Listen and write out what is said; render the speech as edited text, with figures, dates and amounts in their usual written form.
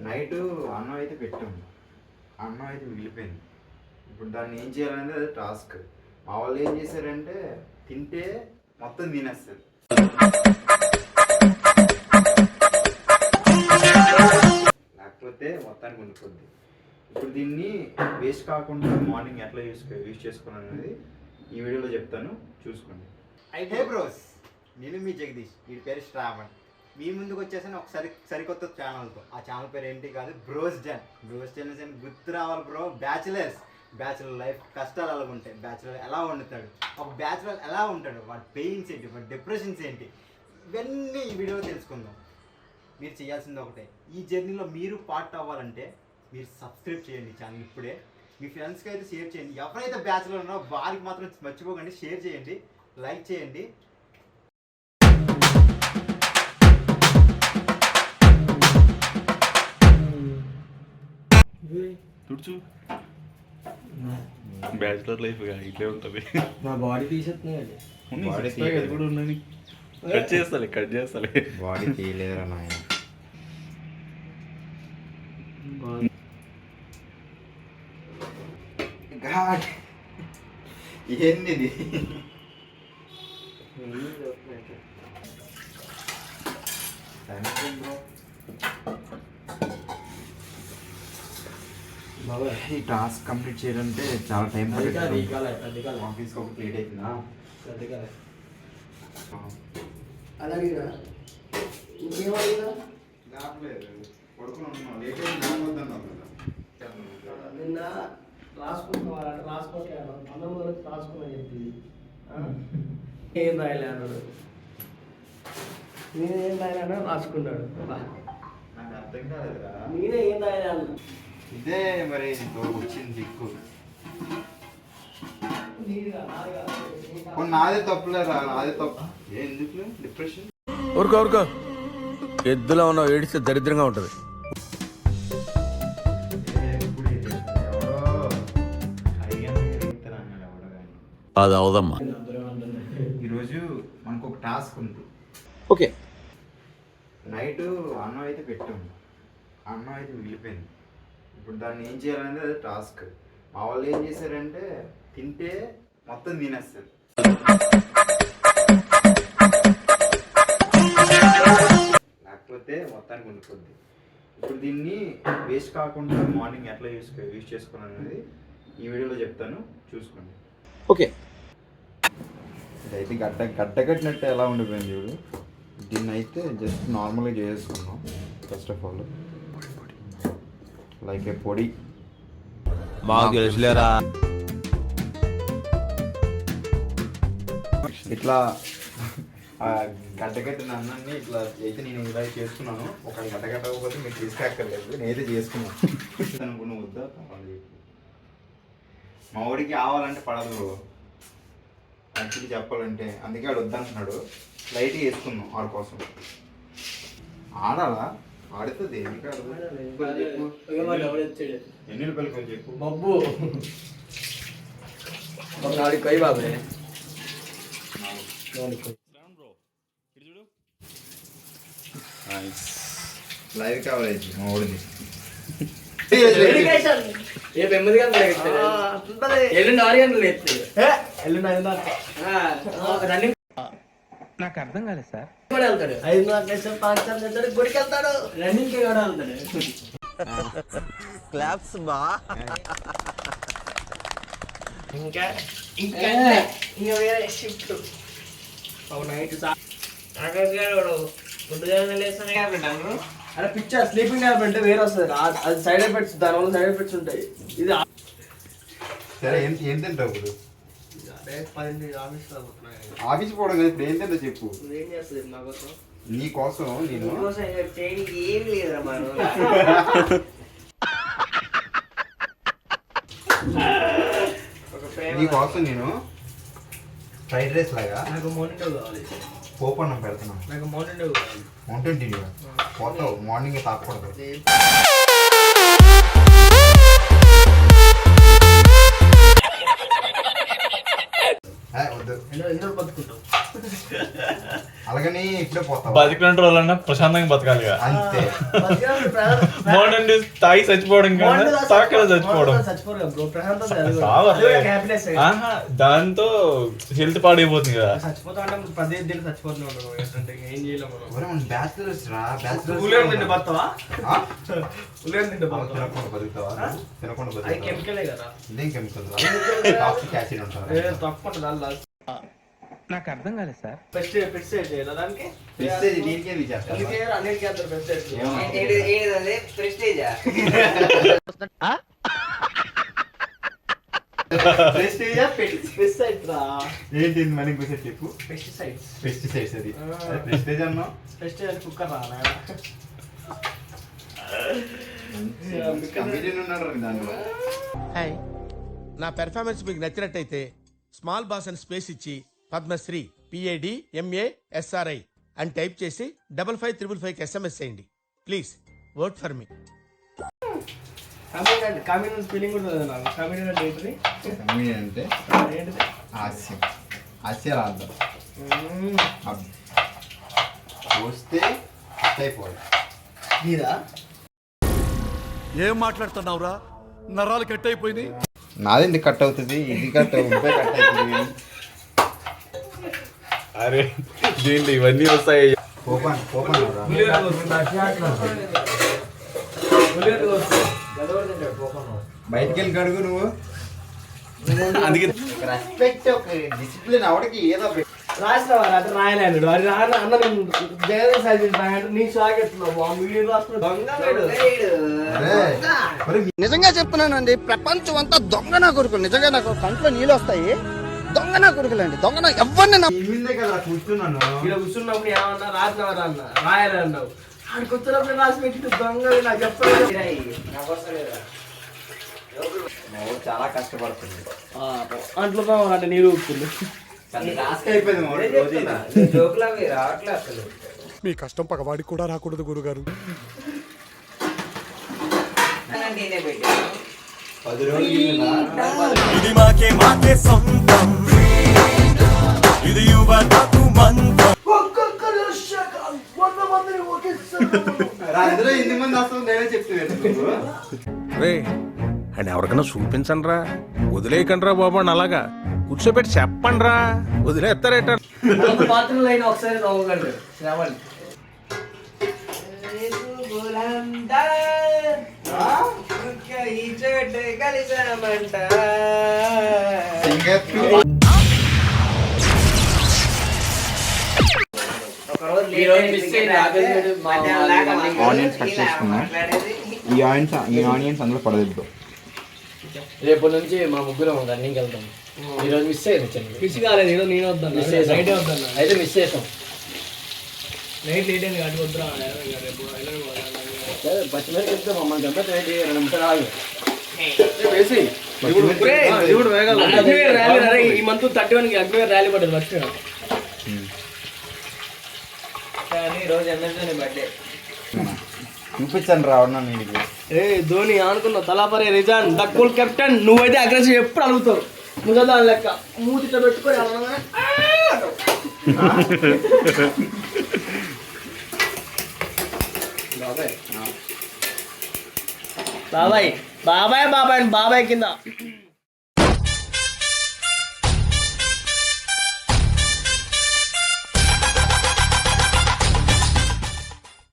Night అన్నం అయితే పెట్టాము, అన్నం అయితే మిగిలిపోయింది. ఇప్పుడు దాన్ని ఏం చేయాలనేది అది టాస్క్. మా వాళ్ళు ఏం చేశారంటే తింటే మొత్తం తినేస్తారు, లేకపోతే మొత్తానికి ఉండిపోద్ది. ఇప్పుడు దీన్ని వేస్ట్ కాకుండా మార్నింగ్ ఎట్లా యూజ్ చేసుకోవాలనేది ఈ వీడియోలో చెప్తాను, చూసుకోండి. అయితే బ్రోస్, నేను మీ జగదీష్, వీడి పేరు శ్రావణ్. మీ ముందుకు వచ్చేసాను ఒకసారి సరికొత్త ఛానల్తో. ఆ ఛానల్ పేరు ఏంటి కాదు, బ్రోస్ జన్ గుర్తు రావాలి బ్రో. బ్యాచులర్ లైఫ్ కష్టాలు ఎలా ఉంటాయి, బ్యాచులర్ ఎలా వండుతాడు, ఒక బ్యాచులర్ ఎలా ఉంటాడు, వాడి పెయిన్స్ ఏంటి, వాడి డిప్రెషన్స్ ఏంటి, ఇవన్నీ ఈ వీడియోలో తెలుసుకుందాం. మీరు చేయాల్సింది ఒకటే, ఈ జర్నీలో మీరు పార్ట్ అవ్వాలంటే మీరు సబ్స్క్రైబ్ చేయండి ఛానల్ ఇప్పుడే. మీ ఫ్రెండ్స్కి అయితే షేర్ చేయండి. ఎవరైతే బ్యాచులర్ ఉన్నారో వారికి మాత్రం మర్చిపోకండి, షేర్ చేయండి, లైక్ చేయండి. తుడుచు, బ్యాచులర్ లైఫ్ ఇట్లే ఉంటుంది. మా బాడీ తీసేస్తున్నాయి, కూడా ఉన్నది. కట్ చేస్తాలే బాడీ తీయలేదురా నాయన. ఏంది ఇది? ఈ టాస్క్ కంప్లీట్ చేయాలంటే చాలా టైం పడుతుంది. ఆఫీస్కి ఒక ప్లేట్ అవుతుందా? నిన్న రాసుకోవట్లేదు అన్నం రాసుకోమని చెప్పింది. ఏం రాయలే అన్నాడు, నేనే ఏం రాయలే రాసుకున్నాడు. నాకు అర్థం కాలేదురా, నేనే ఏం రాయలే అన్న. ఇదే మరి వచ్చింది దిక్కు. నాదే తప్పులేరా, నాదే తప్పు. ఎందుకు డిప్రెషన్? ఊరుకో ఎద్దులో ఉన్నావు, ఏడిస్తే దరిద్రంగా ఉంటుంది. అది అవదమ్మా. ఈరోజు మనకు ఒక టాస్క్ ఉంది. ఓకే, నైట్ అన్నం అయితే పెట్టాము, అన్నం అయితే మిగిలిపోయింది. ఇప్పుడు దాన్ని ఏం చేయాలనేది అది టాస్క్. మా వాళ్ళు ఏం చేశారంటే తింటే మొత్తం తినేస్తారు, లేకపోతే మొత్తానికి ఉండిపోద్ది. ఇప్పుడు దీన్ని వేస్ట్ కాకుండా మార్నింగ్ ఎట్లా యూజ్ చేసుకోవాలనేది ఈ వీడియోలో చెప్తాను, చూసుకోండి. ఓకే. ఇదైతే గడ్డ కట్టినట్టు ఎలా ఉండిపోయింది చూడు. దీన్ని అయితే జస్ట్ నార్మల్గా చేసుకున్నాం. ఫస్ట్ ఆఫ్ ఆల్ లైక్ ఏ పొడి ఇట్లా గడ్డగట్టిన అన్నాన్ని ఇట్లా అయితే నేను ఇలా చేసుకున్నాను. ఒక గడ్డగట్టకపోతే మీరు తీసుకెక్కర్లేదు, నేనైతే చేసుకున్నాను. అనుకున్న వద్దా కావాలి, మా ఊడికి ఆవాలంటే పడదు యాక్చువల్లీ చెప్పాలంటే, అందుకే ఆడు వద్దంటున్నాడు. లైట్గా వేసుకున్నాం ఆడ కోసం. ఆడాలా? ఆడుతుంది. ఎన్ని రూపాయలు కొంచెం చెప్పు బబ్బు. ఒకనాడు కై బాబే లైవ్ కావాలి మా ఊడిది. రేపు 8 గంటలు ఎల్లుండి 6 గంటలు ఎల్లుండి 5 రన్నింగ్. నాకు అర్థం కాలేదు సార్. కూడా వెళ్తాడు 5 గంటలు 5 గంటలు గుడికి వెళ్తాడు, రన్నింగ్కి కూడా వెళ్తాడు. క్లాప్స్ బా. ఇంకా వేరే షిఫ్ట్ ఒక నైట్ ఆకాశ్ గారు గుడ్డుగా లేస్తాను. అరే పిక్చర్ స్లీపింగ్ ట్యాబ్ అంటే వేరే వస్తుంది, అది సైడ్ ఎఫెక్ట్స్, దానివల్ల సైడ్ ఎఫెక్ట్స్ ఉంటాయి. ఇది సరే ఏం తింటావు ఇప్పుడు? ఆఫీస్ పోవడం కదా, ఇప్పుడు ఏం తింటా చెప్పు. ఏం చేస్తుంది మా కోసం? నీ కోసం నేను ఏం లేదురా మనం. నీ కోసం నేను ఫ్రైడ్ రైస్ లాగా నాకు మోనిటో కావాలి, పోపు అన్నం పెడుతున్నాను. నాకు మోనిటో కావాలి. మౌంటైన్ టీ పోతావు, మార్నింగ్ తాకూడదు. వద్దు, ఎందుకు బతుకుంటావు? అలాగని ఇప్పుడే పోతావా? బతికిన రోజులన్నా ప్రశాంతంగా బతకాలి ఇక. అంతే. మార్నింగ్ నుండి తాగి చచ్చిపోవడం కన్నా తాకడ చచ్చిపోవడం సావు అసలు. ఆహా, దాంతో హెల్త్ పాడైపోతుంది కదా. చచ్చిపోతా అంటే పదే చచ్చిపోతున్నాం ఏం చేయలేము మనం. ఒరే, మన బ్యాచిలర్స్ రా, బ్యాచిలర్స్. ఉల్లిగడ్డ తింటే బతావా? ఆ? ఉల్లిగడ్డ తింటే బతావా? తినకుండా బతుకుతావా? తినకుండా అది బతుకుతావా? కెమికలే కదా. ఇదేం కెమికల్ రా? టాక్సిక్ యాసిడ్ ఉంటుంది. తక్కువ నాకు అర్థం కాలేదు సార్. పెస్టిసైడ్ చేయాలి దానికి. ప్రెస్టేజ్ దీనికే విచారిస్తా. అందుకే అన్నిటికీ అంటారు పెస్టిసైడ్. ప్రెస్టేజా పెస్టిసైడ్ రా. ఏంటి మరి ఇంకోసారి చెప్పు. పెస్టిసైడ్స్. పెస్టిసైడ్స్ అది. అదే ప్రెస్టేజ్ అన్నావు. పెస్టిసైడ్ కుక్కర్ రా కమిడియన్ ఉన్నాడు రా దాంట్లో. హాయ్, నా పెర్ఫార్మెన్స్ మీకు నచ్చినట్టయితే స్మాల్ బాస్ అని స్పేస్ ఇచ్చి పద్మశ్రీ PADMASRI అని టైప్ చేసి 5555 SMS చేయండి please. Work for me. Comedy feeling కూడా నాకు. కామెడీ అంటే ఏంటిది? కమిడియన్ అంటే ఏంటిది? హాస్యం. హాస్యాలు వస్తే అయిపోవాలి. నీదా? ఏం మాట్లాడుతున్నావురా? నరాలు కట్ అయిపోయింది. నాది కట్ అవుతుంది, ఇది కట్ అవుతుంది, కట్ అవుతుంది. అరే దీంట్లో ఇవన్నీ వస్తాయి. కోపం కోపం రా. బయటికి వెళ్ళి కడుగు నువ్వు. అందుకే రెస్పెక్ట్, ఒక డిసిప్లిన్ అవడికి ఏదో రాసినవారు అంటే రాయలేడు. అది అన్న నేను జగన్ సైజ్ రాయంటే నీ సాగెత్తున్నావు వీడియో రాస్తున్నాడు. నిజంగా చెప్తున్నానండి, ప్రపంచం అంతా దొంగ నా కొడుకులు. నిజంగా నాకు కంట్లో నీళ్ళు వస్తాయి. దొంగ నా కొడుకులండి, దొంగ నా ఎవ్వరిని ఇవిందే కదా కూర్చున్నాను. ఇక్కడ కూర్చున్నప్పుడు ఏమన్నా రాసినవారు అన్న రాయలే అన్నావు. ఆడికి వచ్చినప్పుడు రాసి పెట్టి దొంగ నాకు చెప్పలేదు. చాలా కష్టపడుతుంది. అంట్లో అంటే నీరు ఊపుతుంది. మీ కష్టం పగవాడికి కూడా రాకూడదు గురుగారు. 10 రోజులు ఇది మాకే మాకే సొంతం, ఇది యువతకు మంత్రం. అందులో 8 మంది వస్తుంది నేనే చెప్తున్నాను. రే అని ఎవరికైనా చూపించండి రా, వదిలేయకండి రా బాబు అని అలాగా కూర్చోబెట్టి చెప్పండి రా, వదిలేస్తారేట. పాత్రలు అయినా ఒకసారి నవ్వగలరు శ్రావణ్. ఆనియన్స్ కట్ చేసుకున్నా. ఈ ఆనియన్స్ అందులో పడదు. రేపటి నుంచి మా ముగ్గురం రన్నింగ్ వెళ్తాం. ఈరోజు మిస్ అయ్యింది. పిచ్చి కాలేదు ఏదో నేను వద్దాను. మిస్ చేసాం. నైటే వద్దాను. అయితే మిస్ చేసాం. నైట్ లేట్ అయింది కాబట్టి వద్దురా. రేపు పచ్చిమిరపకాయ చెప్తే మమ్మల్ని గంట 2 నిమిషాలు ఆగు. ఈ మంత్ 31 అగ్నివేర్ ర్యాలీ పడ్డది మర్చిపోయాను. కానీ ఈరోజు ఎమ్మెల్యే బర్త్డే. చూపించండి రావణ నీకు. ఏ ధోని అనుకున్నావు తలాపరే రిజాన్ ద కూల్ కెప్టెన్. నువ్వైతే అగ్రెసివ్ ఎప్పుడు అడుగుతావు. నువ్వు దాని లెక్క మూతితో పెట్టుకొని బాబాయ్ బాబాయ్ బాబాయ్ బాబాయ్ కింద